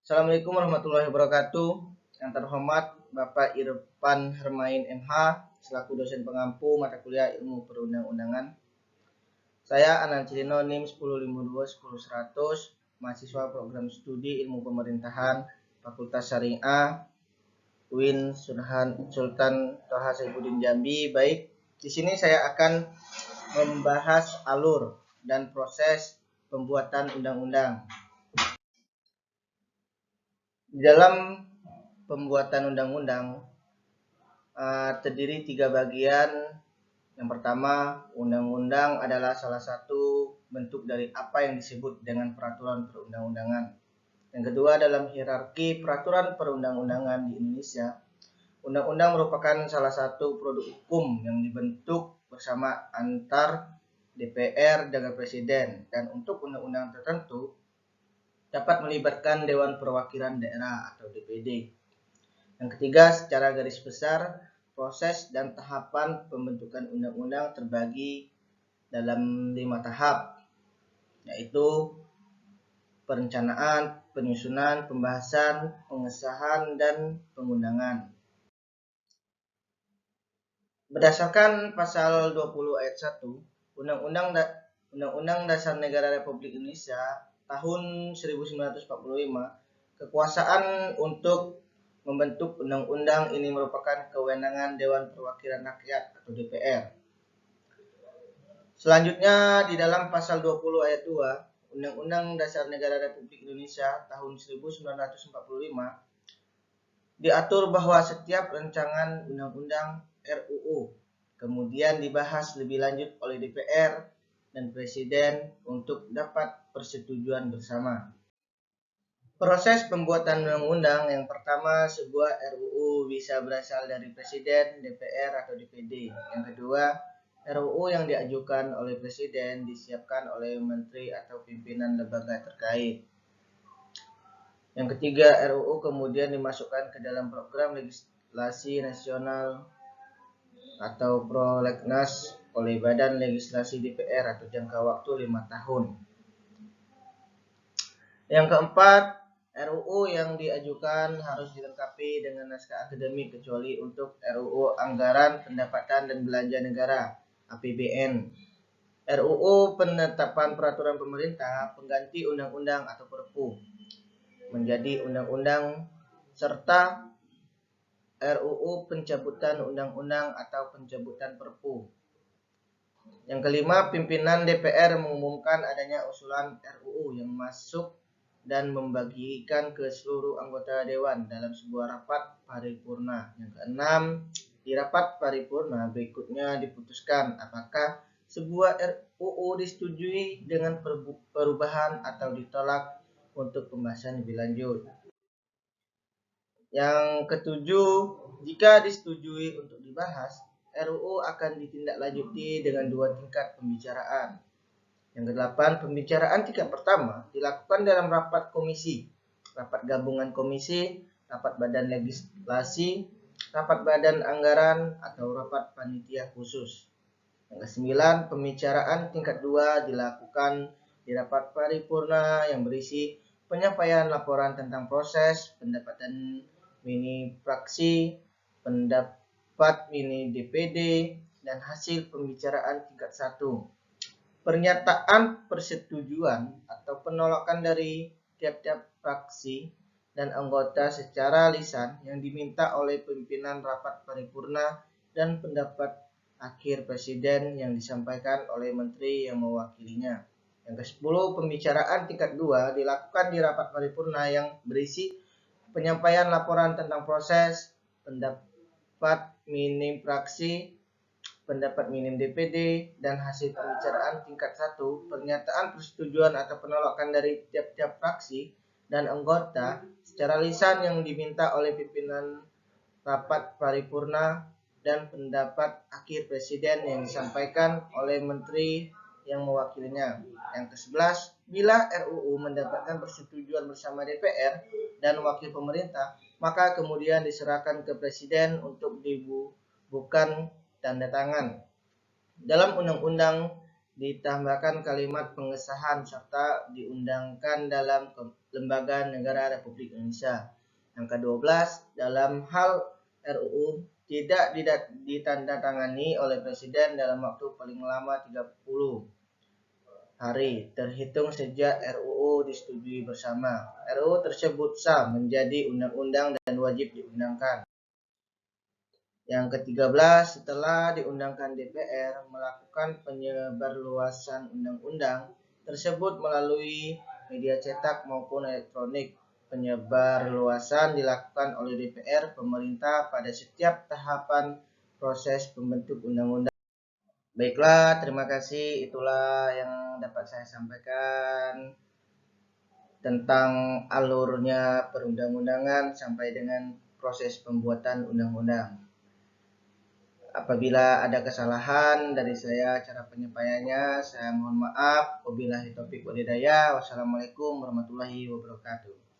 Assalamualaikum warahmatullahi wabarakatuh. Yang terhormat Bapak Irfan Hermain MH selaku dosen pengampu mata kuliah Ilmu Perundang-undangan. Saya Anan Cilino NIM 1052-10100, mahasiswa program studi Ilmu Pemerintahan Fakultas Syariah UIN Sultan Toha Saifuddin Jambi. Baik, di sini saya akan membahas alur dan proses pembuatan undang-undang. Di dalam pembuatan undang-undang terdiri 3 bagian. Yang pertama, undang-undang adalah salah satu bentuk dari apa yang disebut dengan peraturan perundang-undangan. Yang kedua, dalam hierarki peraturan perundang-undangan di Indonesia, undang-undang merupakan salah satu produk hukum yang dibentuk bersama antar DPR dengan Presiden, dan untuk undang-undang tertentu dapat melibatkan Dewan Perwakilan Daerah atau DPD. Yang ketiga, secara garis besar, proses dan tahapan pembentukan undang-undang terbagi dalam 5 tahap, yaitu perencanaan, penyusunan, pembahasan, pengesahan, dan pengundangan. Berdasarkan pasal 20 ayat 1 Undang-Undang Dasar Negara Republik Indonesia tahun 1945, kekuasaan untuk membentuk undang-undang ini merupakan kewenangan Dewan Perwakilan Rakyat atau DPR. Selanjutnya, di dalam pasal 20 ayat 2 Undang-Undang Dasar Negara Republik Indonesia tahun 1945 diatur bahwa setiap rancangan undang-undang RUU kemudian dibahas lebih lanjut oleh DPR dan Presiden untuk dapat persetujuan bersama. Proses pembuatan undang-undang: yang pertama, sebuah RUU bisa berasal dari Presiden, DPR, atau DPD. Yang kedua, RUU yang diajukan oleh Presiden disiapkan oleh Menteri atau pimpinan lembaga terkait. Yang ketiga, RUU kemudian dimasukkan ke dalam program legislasi nasional atau prolegnas oleh Badan Legislasi DPR atau jangka waktu 5 tahun. Yang keempat, RUU yang diajukan harus dilengkapi dengan naskah akademik kecuali untuk RUU Anggaran Pendapatan dan Belanja Negara (APBN), RUU Penetapan Peraturan Pemerintah pengganti undang-undang atau Perpu menjadi undang-undang, serta RUU pencabutan undang-undang atau pencabutan Perpu. Yang kelima, pimpinan DPR mengumumkan adanya usulan RUU yang masuk dan membagikan ke seluruh anggota Dewan dalam sebuah rapat paripurna. Yang keenam, di rapat paripurna berikutnya diputuskan apakah sebuah RUU disetujui dengan perubahan atau ditolak untuk pembahasan lebih lanjut. Yang ketujuh, jika disetujui untuk dibahas, RUU akan ditindaklanjuti dengan 2 tingkat pembicaraan. Yang kedelapan, pembicaraan tingkat pertama dilakukan dalam rapat komisi, rapat gabungan komisi, rapat badan legislasi, rapat badan anggaran, atau rapat panitia khusus. Yang kesembilan, pembicaraan tingkat 2 dilakukan di rapat paripurna yang berisi penyampaian laporan tentang proses pendapatan mini fraksi, pendapat mini DPD, dan hasil pembicaraan tingkat 1. Pernyataan persetujuan atau penolakan dari tiap-tiap fraksi dan anggota secara lisan yang diminta oleh pimpinan rapat paripurna dan pendapat akhir Presiden yang disampaikan oleh Menteri yang mewakilinya. Yang ke-10, pembicaraan tingkat 2 dilakukan di rapat paripurna yang berisi penyampaian laporan tentang proses, pendapat minim fraksi, pendapat minim DPD, dan hasil pembicaraan tingkat 1, pernyataan persetujuan atau penolakan dari tiap-tiap fraksi dan anggota secara lisan yang diminta oleh pimpinan rapat paripurna dan pendapat akhir Presiden yang disampaikan oleh Menteri yang mewakilinya. Yang ke-11, bila RUU mendapatkan persetujuan bersama DPR dan wakil pemerintah, maka kemudian diserahkan ke Presiden untuk dibubuhkan tanda tangan. Dalam undang-undang ditambahkan kalimat pengesahan serta diundangkan dalam lembaga negara Republik Indonesia. Yang ke-12, dalam hal RUU tidak ditandatangani oleh Presiden dalam waktu paling lama 30 hari terhitung sejak RUU disetujui bersama. RUU tersebut sah menjadi undang-undang dan wajib diundangkan. Yang ke-13, setelah diundangkan DPR melakukan penyebarluasan undang-undang tersebut melalui media cetak maupun elektronik. Penyebarluasan dilakukan oleh DPR pemerintah pada setiap tahapan proses pembentuk undang-undang. Baiklah, terima kasih. Itulah yang dapat saya sampaikan tentang alurnya perundang-undangan sampai dengan proses pembuatan undang-undang. Apabila ada kesalahan dari saya cara penyampaiannya, saya mohon maaf. Wabillahi taufiq walhidayah. Wassalamualaikum warahmatullahi wabarakatuh.